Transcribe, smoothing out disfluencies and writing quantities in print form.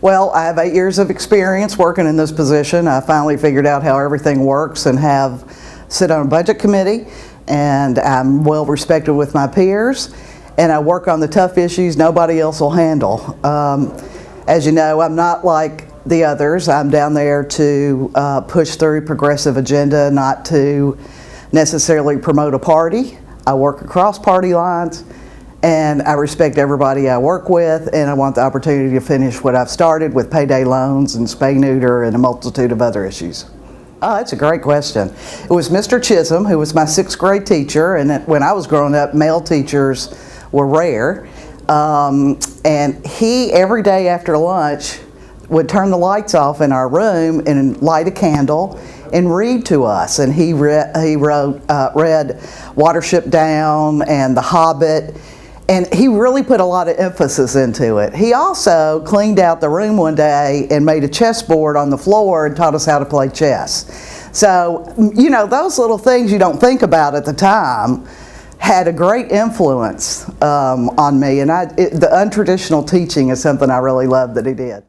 Well, I have 8 years of experience working in this position. I finally figured out how everything works and sit on a budget committee, and I'm well respected with my peers, and I work on the tough issues nobody else will handle. As you know, I'm not like the others. I'm down there to push through progressive agenda, not to necessarily promote a party. I work across party lines, and I respect everybody I work with, and I want the opportunity to finish what I've started with payday loans and spay-neuter and a multitude of other issues. Oh, that's a great question. It was Mr. Chisholm, who was my 6th grade teacher, and when I was growing up, male teachers were rare. And he, every day after lunch, would turn the lights off in our room and light a candle and read to us. And he read Watership Down and The Hobbit, and he really put a lot of emphasis into it. He also cleaned out the room one day and made a chessboard on the floor and taught us how to play chess. So, you know, those little things you don't think about at the time had a great influence on me, and the untraditional teaching is something I really love that he did.